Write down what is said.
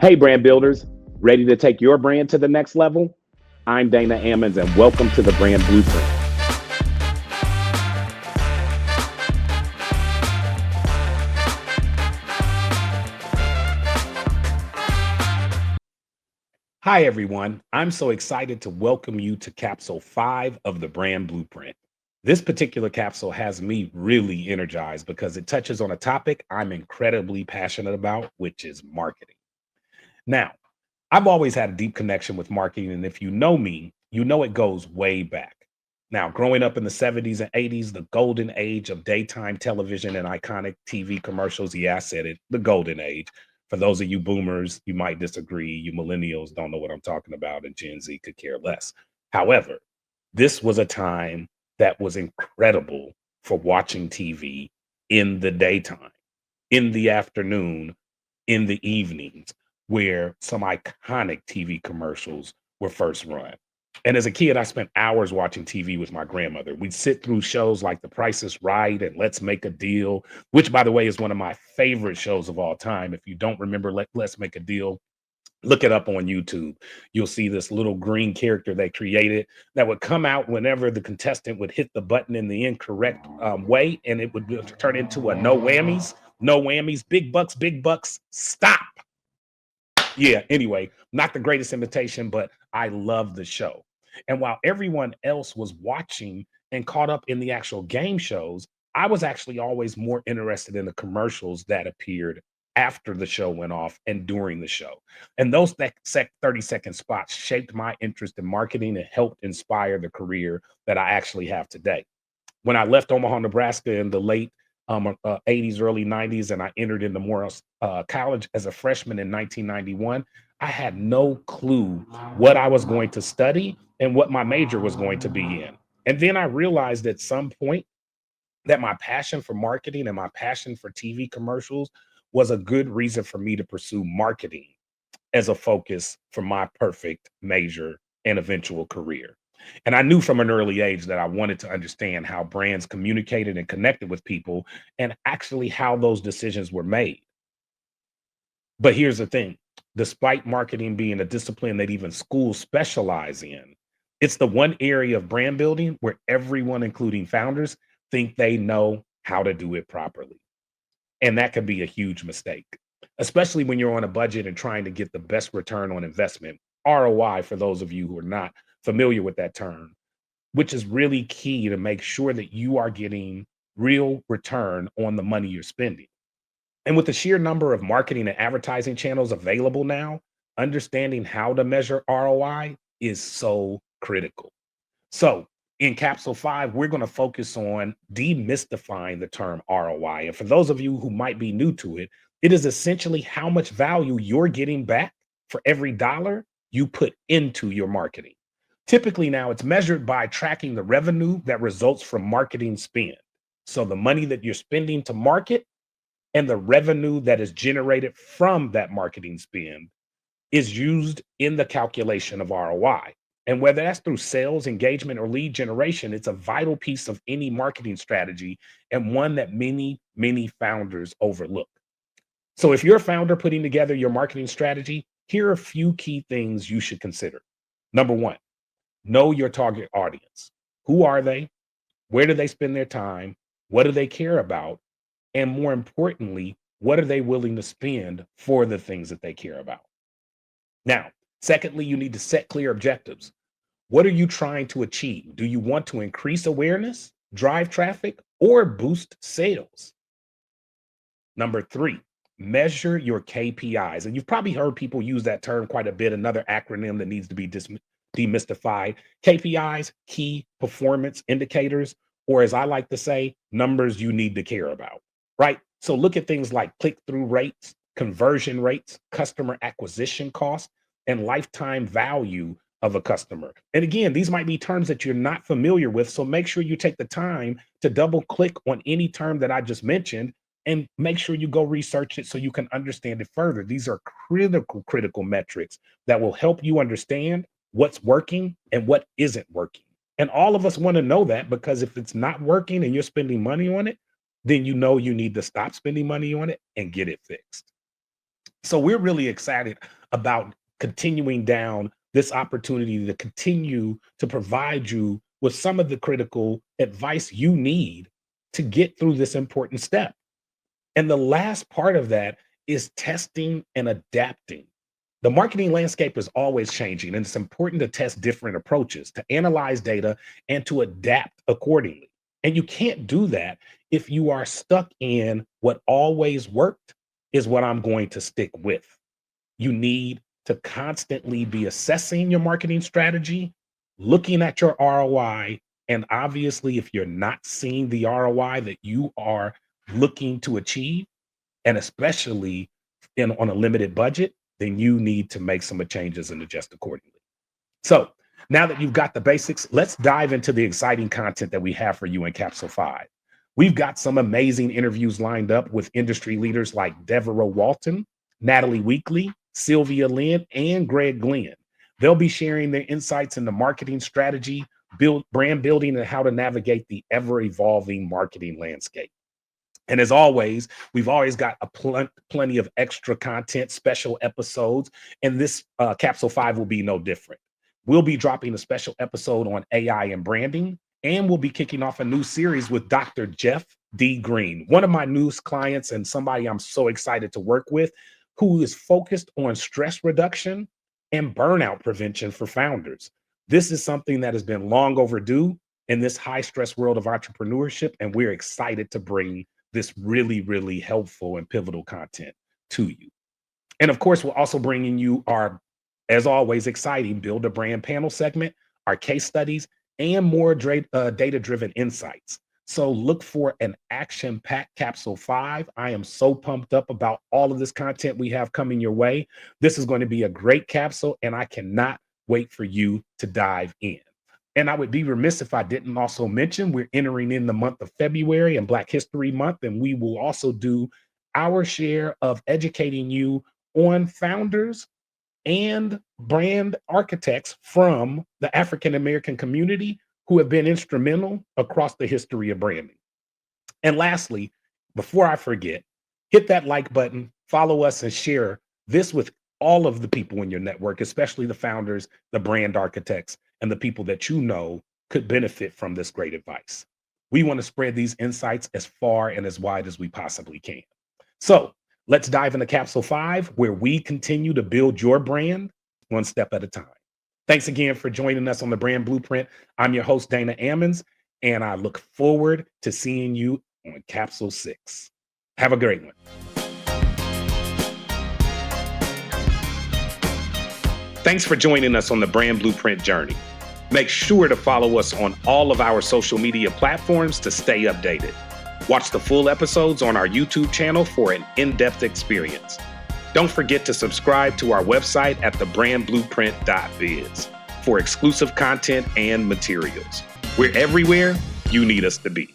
Hey, brand builders, ready to take your brand to the next level? I'm Dana Ammons, and welcome to the Brand Blueprint. Hi, everyone. I'm so excited to welcome you to Capsule 5 of the Brand Blueprint. This particular capsule has me really energized because it touches on a topic I'm incredibly passionate about, which is marketing. Now, I've always had a deep connection with marketing, and if you know me, you know it goes way back. Now, growing up in the 70s and 80s, the golden age of daytime television and iconic TV commercials, yeah, I said it, the golden age. For those of you boomers, you might disagree. You millennials don't know what I'm talking about, and Gen Z could care less. However, this was a time that was incredible for watching TV in the daytime, in the afternoon, in the evenings, where some iconic TV commercials were first run. And as a kid, I spent hours watching TV with my grandmother. We'd sit through shows like The Price is Right and Let's Make a Deal, which, by the way, is one of my favorite shows of all time. If you don't remember Let's Make a Deal, look it up on YouTube. You'll see this little green character they created that would come out whenever the contestant would hit the button in the incorrect way, and it would turn into a no whammies, no whammies, big bucks, stop. Yeah, anyway, not the greatest imitation, but I love the show. And while everyone else was watching and caught up in the actual game shows, I was actually always more interested in the commercials that appeared after the show went off and during the show. And those 30-second spots shaped my interest in marketing and helped inspire the career that I actually have today. When I left Omaha, Nebraska in the late 80s, early 90s, and I entered into Morris College as a freshman in 1991, I had no clue what I was going to study and what my major was going to be in. And then I realized at some point that my passion for marketing and my passion for TV commercials was a good reason for me to pursue marketing as a focus for my perfect major and eventual career. And I knew from an early age that I wanted to understand how brands communicated and connected with people and actually how those decisions were made. But here's the thing, despite marketing being a discipline that even schools specialize in, it's the one area of brand building where everyone, including founders, think they know how to do it properly. And that can be a huge mistake, especially when you're on a budget and trying to get the best return on investment, ROI, for those of you who are not familiar with that term, which is really key to make sure that you are getting real return on the money you're spending. And with the sheer number of marketing and advertising channels available now, understanding how to measure ROI is so critical. So, in Capsule 5, we're going to focus on demystifying the term ROI. And for those of you who might be new to it, it is essentially how much value you're getting back for every dollar you put into your marketing. Typically, now it's measured by tracking the revenue that results from marketing spend. So, the money that you're spending to market and the revenue that is generated from that marketing spend is used in the calculation of ROI. And whether that's through sales, engagement, or lead generation, it's a vital piece of any marketing strategy and one that many founders overlook. So if you're a founder putting together your marketing strategy, here are a few key things you should consider. Number one, know your target audience. Who are they? Where do they spend their time? What do they care about? And more importantly, what are they willing to spend for the things that they care about? Now, secondly, you need to set clear objectives. What are you trying to achieve? Do you want to increase awareness, drive traffic, or boost sales? Number three, measure your KPIs. And you've probably heard people use that term quite a bit, another acronym that needs to be demystified. KPIs, key performance indicators, or as I like to say, numbers you need to care about, right? So look at things like click-through rates, conversion rates, customer acquisition costs, and lifetime value of a customer. And again, these might be terms that you're not familiar with. So make sure you take the time to double click on any term that I just mentioned and make sure you go research it so you can understand it further. These are critical metrics that will help you understand what's working and what isn't working. And all of us want to know that, because if it's not working and you're spending money on it, then you know you need to stop spending money on it and get it fixed. So we're really excited about continuing down this opportunity to continue to provide you with some of the critical advice you need to get through this important step. And the last part of that is testing and adapting. The marketing landscape is always changing, and it's important to test different approaches, to analyze data, and to adapt accordingly. And you can't do that if you are stuck in what always worked is what I'm going to stick with. You need to constantly be assessing your marketing strategy, looking at your ROI, and obviously, if you're not seeing the ROI that you are looking to achieve, and especially on a limited budget, then you need to make some changes and adjust accordingly. So now that you've got the basics, let's dive into the exciting content that we have for you in Capsule 5. We've got some amazing interviews lined up with industry leaders like Devoreaux Walton, Natalie Weakly, Sylvia Lin, and Greg Glynn. They'll be sharing their insights into marketing strategy, brand building, and how to navigate the ever-evolving marketing landscape. And as always, we've always got plenty of extra content, special episodes, and this Capsule 5 will be no different. We'll be dropping a special episode on AI and branding, and we'll be kicking off a new series with Dr. Geoff D. one of my newest clients and somebody I'm so excited to work with, who is focused on stress reduction and burnout prevention for founders. This is something that has been long overdue in this high stress world of entrepreneurship, and we're excited to bring this really, really helpful and pivotal content to you. And of course, we're also bringing you our, as always, exciting Build a Brand panel segment, our case studies, and more data-driven insights. So look for an action-packed Capsule 5. I am so pumped up about all of this content we have coming your way. This is going to be a great capsule, and I cannot wait for you to dive in. And I would be remiss if I didn't also mention we're entering in the month of February and Black History Month, and we will also do our share of educating you on founders and brand architects from the African American community who have been instrumental across the history of branding. And lastly, before I forget, hit that like button, follow us, and share this with all of the people in your network, especially the founders, the brand architects, and the people that you know could benefit from this great advice. We want to spread these insights as far and as wide as we possibly can. So let's dive into Capsule 5, where we continue to build your brand one step at a time. Thanks again for joining us on the Brand Blueprint. I'm your host, Dana Ammons, and I look forward to seeing you on Capsule 6. Have a great one. Thanks for joining us on the Brand Blueprint journey. Make sure to follow us on all of our social media platforms to stay updated. Watch the full episodes on our YouTube channel for an in-depth experience. Don't forget to subscribe to our website at thebrandblueprint.biz for exclusive content and materials. We're everywhere you need us to be.